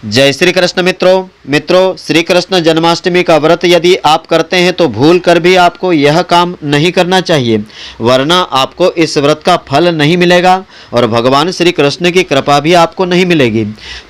जय श्री कृष्ण मित्रों श्री कृष्ण जन्माष्टमी का व्रत यदि आप करते हैं तो भूल कर भी आपको यह काम नहीं करना चाहिए, वरना आपको इस व्रत का फल नहीं मिलेगा और भगवान श्री कृष्ण की कृपा भी आपको नहीं मिलेगी।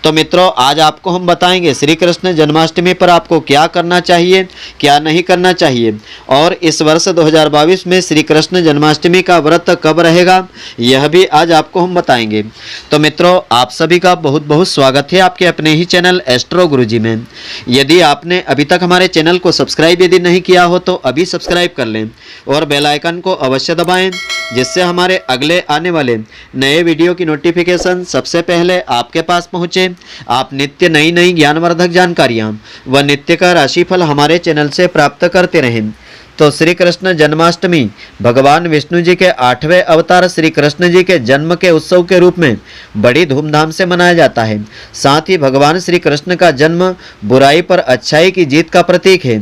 तो मित्रों, आज आपको हम बताएंगे श्री कृष्ण जन्माष्टमी पर आपको क्या करना चाहिए, क्या नहीं करना चाहिए, और इस वर्ष 2022 में श्री कृष्ण जन्माष्टमी का व्रत कब रहेगा यह भी आज आपको हम बताएंगे। तो मित्रों, आप सभी का बहुत बहुत स्वागत है आपके अपने ही चैनल एस्ट्रो गुरुजी में। यदि आपने अभी तक हमारे चैनल को सब्सक्राइब यदि नहीं किया हो तो अभी सब्सक्राइब कर लें और बेल आइकन को अवश्य दबाएं, जिससे हमारे अगले आने वाले नए वीडियो की नोटिफिकेशन सबसे पहले आपके पास पहुंचे। आप नित्य नई नई ज्ञानवर्धक जानकारियां व नित्य का राशिफल हमारे चैनल से प्राप्त करते रहें। तो श्री कृष्ण जन्माष्टमी भगवान विष्णु जी के 8वें अवतार श्री कृष्ण जी के जन्म के उत्सव के रूप में बड़ी धूमधाम से मनाया जाता है। साथ ही भगवान श्री कृष्ण का जन्म बुराई पर अच्छाई की जीत का प्रतीक है।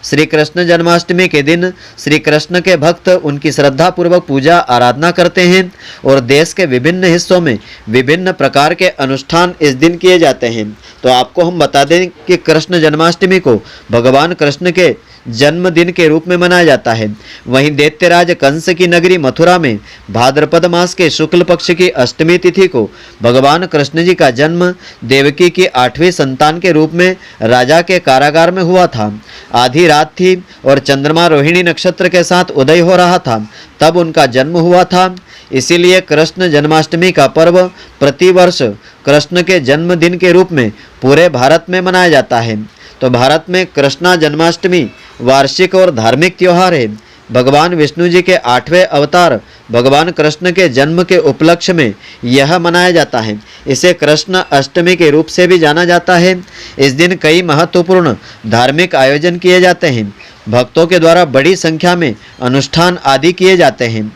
श्री कृष्ण जन्माष्टमी के दिन श्री कृष्ण के भक्त उनकी श्रद्धा पूर्वक पूजा आराधना करते हैं और देश के विभिन्न हिस्सों में विभिन्न प्रकार के अनुष्ठान इस दिन किए जाते हैं। तो आपको हम बता दें कि कृष्ण जन्माष्टमी को भगवान कृष्ण के जन्मदिन के रूप में मनाया जाता है। वहीं दैत्यराज कंस की नगरी मथुरा में भाद्रपद मास के शुक्ल पक्ष की अष्टमी तिथि को भगवान कृष्ण जी का जन्म देवकी की 8वीं संतान के रूप में राजा के कारागार में हुआ था। आधी रात थी और चंद्रमा रोहिणी नक्षत्र के साथ उदय हो रहा था, तब उनका जन्म हुआ था। इसीलिए कृष्ण जन्माष्टमी का पर्व प्रतिवर्ष कृष्ण के जन्मदिन के रूप में पूरे भारत में मनाया जाता है। तो भारत में कृष्ण जन्माष्टमी वार्षिक और धार्मिक त्योहार है। भगवान विष्णु जी के 8वें अवतार भगवान कृष्ण के जन्म के उपलक्ष्य में यह मनाया जाता है। इसे कृष्ण अष्टमी के रूप से भी जाना जाता है। इस दिन कई महत्वपूर्ण धार्मिक आयोजन किए जाते हैं। भक्तों के द्वारा बड़ी संख्या में अनुष्ठान आदि किए जाते हैं।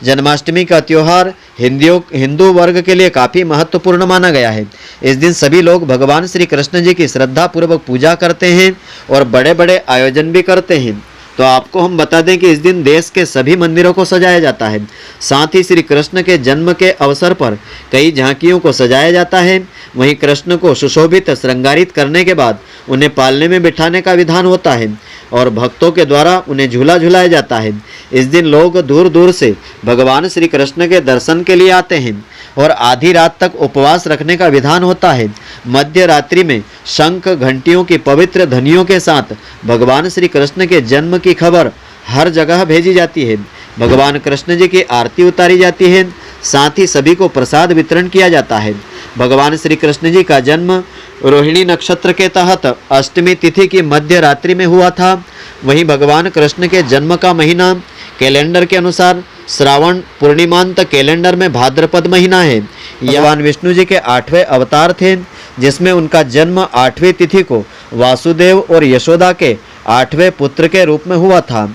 जन्माष्टमी का त्यौहार हिंदू वर्ग के लिए काफ़ी महत्वपूर्ण माना गया है। इस दिन सभी लोग भगवान श्री कृष्ण जी की श्रद्धा पूर्वक पूजा करते हैं और बड़े बड़े आयोजन भी करते हैं। तो आपको हम बता दें कि इस दिन देश के सभी मंदिरों को सजाया जाता है। साथ ही श्री कृष्ण के जन्म के अवसर पर कई झांकियों को सजाया जाता है। वहीं कृष्ण को सुशोभित श्रृंगारित करने के बाद उन्हें पालने में बिठाने का विधान होता है और भक्तों के द्वारा उन्हें झूला झुलाया जाता है। इस दिन लोग दूर दूर से भगवान श्री कृष्ण के दर्शन के लिए आते हैं और आधी रात तक उपवास रखने का विधान होता है। मध्य रात्रि में शंख घंटियों की पवित्र ध्वनियों के साथ भगवान श्री कृष्ण के जन्म की खबर हर जगह भेजी जाती है। भगवान कृष्ण जी की आरती उतारी जाती है। साथ ही सभी को प्रसाद वितरण किया जाता है। भगवान श्री कृष्ण जी का जन्म रोहिणी नक्षत्र के तहत अष्टमी तिथि की मध्य रात्रि में हुआ था। वहीं भगवान कृष्ण के जन्म का महीना कैलेंडर के अनुसार श्रावण पूर्णिमांत कैलेंडर में भाद्रपद महीना है। भगवान विष्णु जी के 8वें अवतार थे, जिसमें उनका जन्म 8वीं तिथि को वासुदेव और यशोदा के 8वें पुत्र के रूप में हुआ था।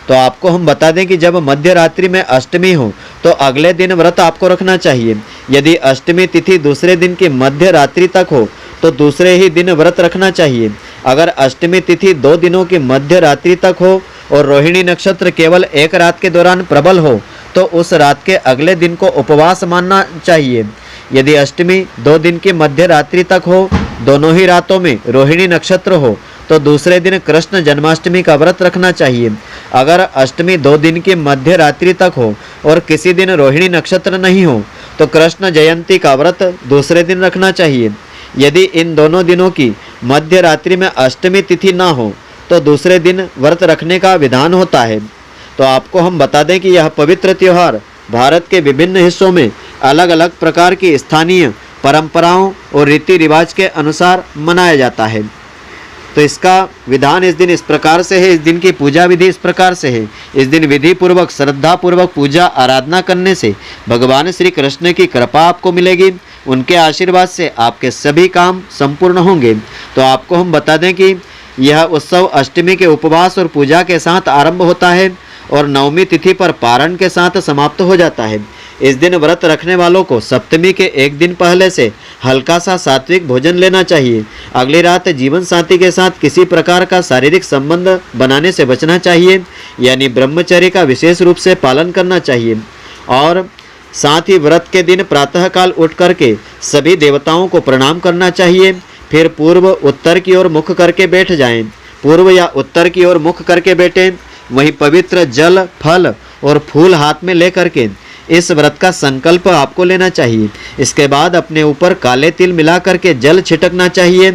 तो आपको हम बता दें कि जब मध्य रात्रि में अष्टमी हो तो अगले दिन व्रत आपको रखना चाहिए। यदि अष्टमी तिथि दूसरे दिन की मध्य रात्रि तक हो तो दूसरे ही दिन व्रत रखना चाहिए। अगर अष्टमी तिथि 2 दिनों की मध्य रात्रि तक हो और रोहिणी नक्षत्र केवल एक रात के दौरान प्रबल हो तो उस रात के अगले दिन को उपवास मानना चाहिए। यदि अष्टमी 2 दिन की मध्य रात्रि तक हो, दोनों ही रातों में रोहिणी नक्षत्र हो तो दूसरे दिन कृष्ण जन्माष्टमी का व्रत रखना चाहिए। अगर अष्टमी 2 दिन की मध्य रात्रि तक हो और किसी दिन रोहिणी नक्षत्र नहीं हो तो कृष्ण जयंती का व्रत दूसरे दिन रखना चाहिए। यदि इन दोनों दिनों की मध्य रात्रि में अष्टमी तिथि ना हो तो दूसरे दिन व्रत रखने का विधान होता है। तो आपको हम बता दें कि यह पवित्र त्यौहार भारत के विभिन्न हिस्सों में अलग अलग प्रकार की स्थानीय परंपराओं और रीति रिवाज के अनुसार मनाया जाता है। तो इसका विधान इस दिन इस प्रकार से है, इस दिन की पूजा विधि इस प्रकार से है। इस दिन विधि पूर्वक श्रद्धा पूर्वक पूजा आराधना करने से भगवान श्री कृष्ण की कृपा आपको मिलेगी। उनके आशीर्वाद से आपके सभी काम संपूर्ण होंगे। तो आपको हम बता दें कि यह उत्सव अष्टमी के उपवास और पूजा के साथ आरंभ होता है और नवमी तिथि पर पारण के साथ समाप्त हो जाता है। इस दिन व्रत रखने वालों को सप्तमी के एक दिन पहले से हल्का सा सात्विक भोजन लेना चाहिए। अगली रात जीवन साथी के साथ किसी प्रकार का शारीरिक संबंध बनाने से बचना चाहिए, यानी ब्रह्मचर्य का विशेष रूप से पालन करना चाहिए। और साथ ही व्रत के दिन प्रातःकाल उठ करके सभी देवताओं को प्रणाम करना चाहिए। फिर पूर्व उत्तर की ओर मुख करके बैठ जाएं। पूर्व या उत्तर की ओर मुख करके बैठें। वहीं पवित्र जल, फल और फूल हाथ में लेकर के इस व्रत का संकल्प आपको लेना चाहिए। इसके बाद अपने ऊपर काले तिल मिला करके जल छिटकना चाहिए।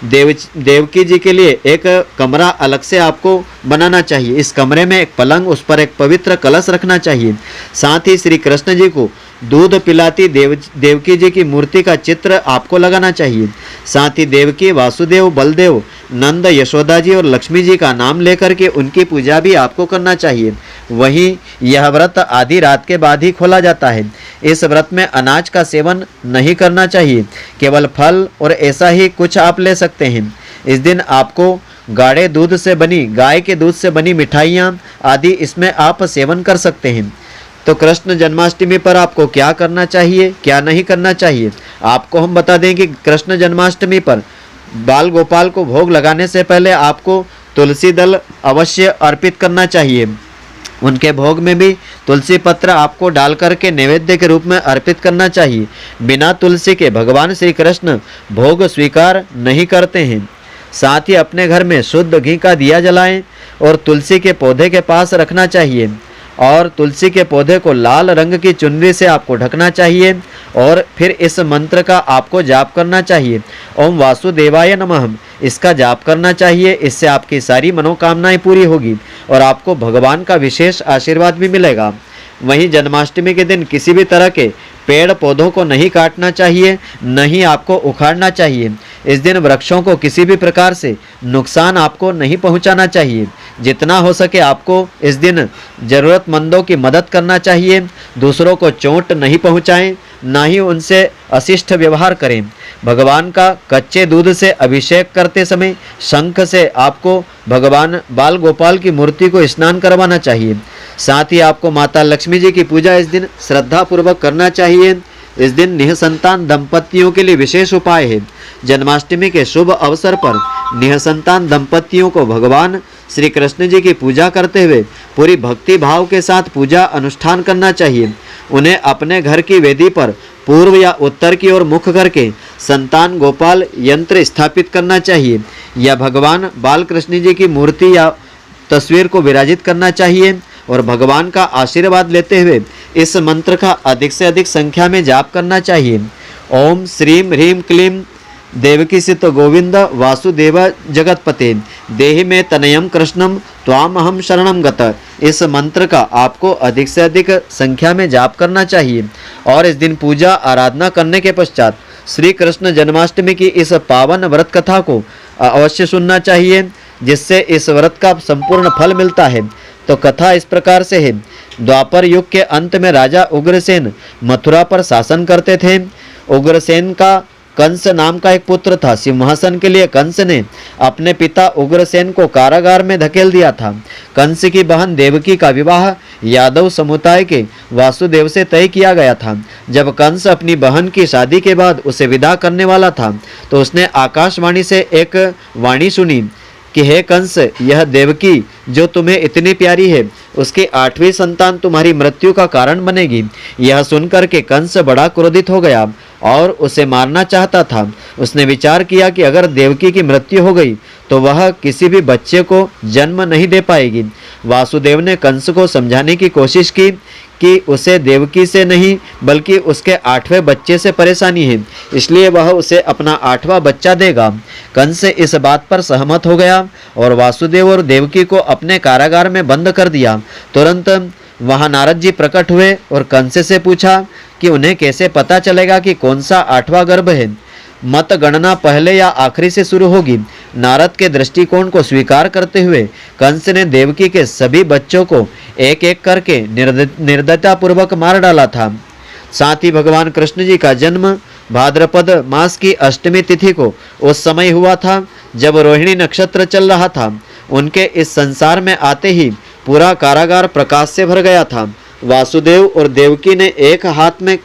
देवकी जी के लिए एक कमरा अलग से आपको बनाना चाहिए। इस कमरे में एक पलंग, उस पर एक पवित्र कलश रखना चाहिए। साथ ही श्री कृष्ण जी को दूध पिलाती देवकी जी की मूर्ति का चित्र आपको लगाना चाहिए। साथ ही देवकी, वासुदेव, बलदेव, नंद, यशोदा जी और लक्ष्मी जी का नाम लेकर के उनकी पूजा भी आपको करना चाहिए। वहीं यह व्रत आधी रात के बाद ही खोला जाता है। इस व्रत में अनाज का सेवन नहीं करना चाहिए, केवल फल और ऐसा ही कुछ आप ले सकते हैं। इस दिन आपको गाढ़े दूध से बनी, गाय के दूध से बनी मिठाइयाँ आदि इसमें आप सेवन कर सकते हैं। तो कृष्ण जन्माष्टमी पर आपको क्या करना चाहिए, क्या नहीं करना चाहिए, आपको हम बता दें कि कृष्ण जन्माष्टमी पर बाल गोपाल को भोग लगाने से पहले आपको तुलसी दल अवश्य अर्पित करना चाहिए। उनके भोग में भी तुलसी पत्र आपको डाल करके नैवेद्य के रूप में अर्पित करना चाहिए। बिना तुलसी के भगवान श्री कृष्ण भोग स्वीकार नहीं करते हैं। साथ ही अपने घर में शुद्ध घी का दिया जलाएं और तुलसी के पौधे के पास रखना चाहिए और तुलसी के पौधे को लाल रंग की चुनरी से आपको ढकना चाहिए और फिर इस मंत्र का आपको जाप करना चाहिए। ओम वासुदेवाय नमः, इसका जाप करना चाहिए। इससे आपकी सारी मनोकामनाएं पूरी होगी और आपको भगवान का विशेष आशीर्वाद भी मिलेगा। वहीं जन्माष्टमी के दिन किसी भी तरह के पेड़ पौधों को नहीं काटना चाहिए, नहीं आपको उखाड़ना चाहिए। इस दिन वृक्षों को किसी भी प्रकार से नुकसान आपको नहीं पहुंचाना चाहिए। जितना हो सके आपको इस दिन ज़रूरतमंदों की मदद करना चाहिए। दूसरों को चोट नहीं पहुंचाएं, ना ही उनसे अशिष्ट व्यवहार करें। भगवान का कच्चे दूध से अभिषेक करते समय शंख से आपको भगवान बाल गोपाल की मूर्ति को स्नान करवाना चाहिए। साथ ही आपको माता लक्ष्मी जी की पूजा इस दिन श्रद्धा पूर्वक करना चाहिए। इस दिन निःसंतान दंपतियों के लिए विशेष उपाय है। जन्माष्टमी के शुभ अवसर पर निःसंतान दंपतियों को भगवान श्री कृष्ण जी की पूजा करते हुए पूरी भक्ति भाव के साथ पूजा अनुष्ठान करना चाहिए। उन्हें अपने घर की वेदी पर पूर्व या उत्तर की ओर मुख करके संतान गोपाल यंत्र स्थापित करना चाहिए या भगवान बाल कृष्ण जी की मूर्ति या तस्वीर को विराजित करना चाहिए और भगवान का आशीर्वाद लेते हुए इस मंत्र का अधिक से अधिक संख्या में जाप करना चाहिए। ओम श्रीम ह्रीम क्लीम देवकी सित गोविंद वासुदेव जगतपते देहि में तनयम कृष्णम त्वाम अहम शरणम गत। इस मंत्र का आपको अधिक से अधिक संख्या में जाप करना चाहिए और इस दिन पूजा आराधना करने के पश्चात श्री कृष्ण जन्माष्टमी की इस पावन व्रत कथा को अवश्य सुनना चाहिए, जिससे इस व्रत का संपूर्ण फल मिलता है। तो कथा इस प्रकार से है। द्वापर युग के अंत में राजा उग्रसेन मथुरा पर शासन करते थे। उग्रसेन का कंस नाम का एक पुत्र था। सिंहासन के लिए कंस ने अपने पिता उग्रसेन को कारागार में धकेल दिया था। कंस की बहन देवकी का विवाह यादव समुदाय के वासुदेव से तय किया गया था। जब कंस अपनी बहन की शादी के बाद उसे विदा करने वाला था तो उसने आकाशवाणी से एक वाणी सुनी कि हे कंस, यह देवकी जो तुम्हें इतनी प्यारी है, उसकी 8वीं संतान तुम्हारी मृत्यु का कारण बनेगी। यह सुनकर के कंस बड़ा क्रोधित हो गया और उसे मारना चाहता था। उसने विचार किया कि अगर देवकी की मृत्यु हो गई तो वह किसी भी बच्चे को जन्म नहीं दे पाएगी। वासुदेव ने कंस को समझाने की कोशिश की कि उसे देवकी से नहीं बल्कि उसके 8वें बच्चे से परेशानी है, इसलिए वह उसे अपना 8वां बच्चा देगा। कंस इस बात पर सहमत हो गया और वासुदेव और देवकी को अपने कारागार में बंद कर दिया। तुरंत वहां नारद जी प्रकट हुए और कंस से पूछा कि उन्हें कैसे पता चलेगा कि कौन सा 8वां गर्भ है। मत गणना पहले या आखिरी से शुरू होगी। नारद के दृष्टिकोण को स्वीकार करते हुए कंस ने देवकी के सभी बच्चों को एक एक करके निर्दयता पूर्वक मार डाला था। साथ ही भगवान कृष्ण जी का जन्म भाद्रपद मास की अष्टमी तिथि को उस समय हुआ था जब रोहिणी नक्षत्र चल रहा था। उनके इस संसार में आते ही पूरा कारागार प्रकाश से भर गया था। वासुदेव और देवकी ने एक हाथ में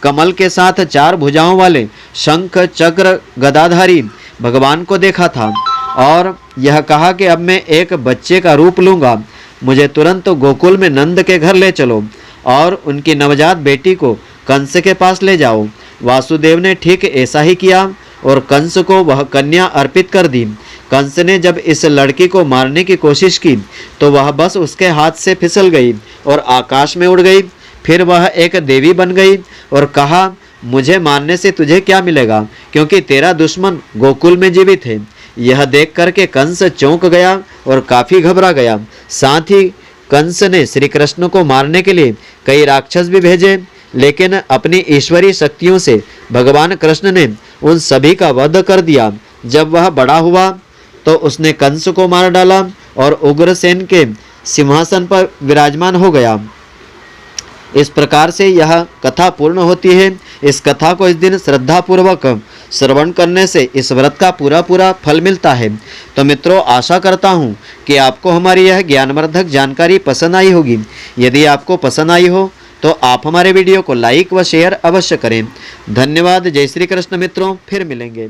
कमल के साथ 4 भुजाओं वाले शंख चक्र गदाधारी भगवान को देखा था और यह कहा कि अब मैं एक बच्चे का रूप लूँगा, मुझे तुरंत गोकुल में नंद के घर ले चलो और उनकी नवजात बेटी को कंस के पास ले जाओ। वासुदेव ने ठीक ऐसा ही किया और कंस को वह कन्या अर्पित कर दी। कंस ने जब इस लड़की को मारने की कोशिश की तो वह बस उसके हाथ से फिसल गई और आकाश में उड़ गई। फिर वह एक देवी बन गई और कहा, मुझे मारने से तुझे क्या मिलेगा, क्योंकि तेरा दुश्मन गोकुल में जीवित है। यह देख कर के कंस चौंक गया और काफ़ी घबरा गया। साथ ही कंस ने श्री कृष्ण को मारने के लिए कई राक्षस भी भेजे, लेकिन अपनी ईश्वरीय शक्तियों से भगवान कृष्ण ने उन सभी का वध कर दिया। जब वह बड़ा हुआ तो उसने कंस को मार डाला और उग्रसेन के सिंहासन पर विराजमान हो गया। इस प्रकार से यह कथा पूर्ण होती है। इस कथा को इस दिन श्रद्धापूर्वक श्रवण करने से इस व्रत का पूरा फल मिलता है। तो मित्रों, आशा करता हूँ कि आपको हमारी यह ज्ञानवर्धक जानकारी पसंद आई होगी। यदि आपको पसंद आई हो तो आप हमारे वीडियो को लाइक व शेयर अवश्य करें। धन्यवाद। जय श्री कृष्ण मित्रों, फिर मिलेंगे।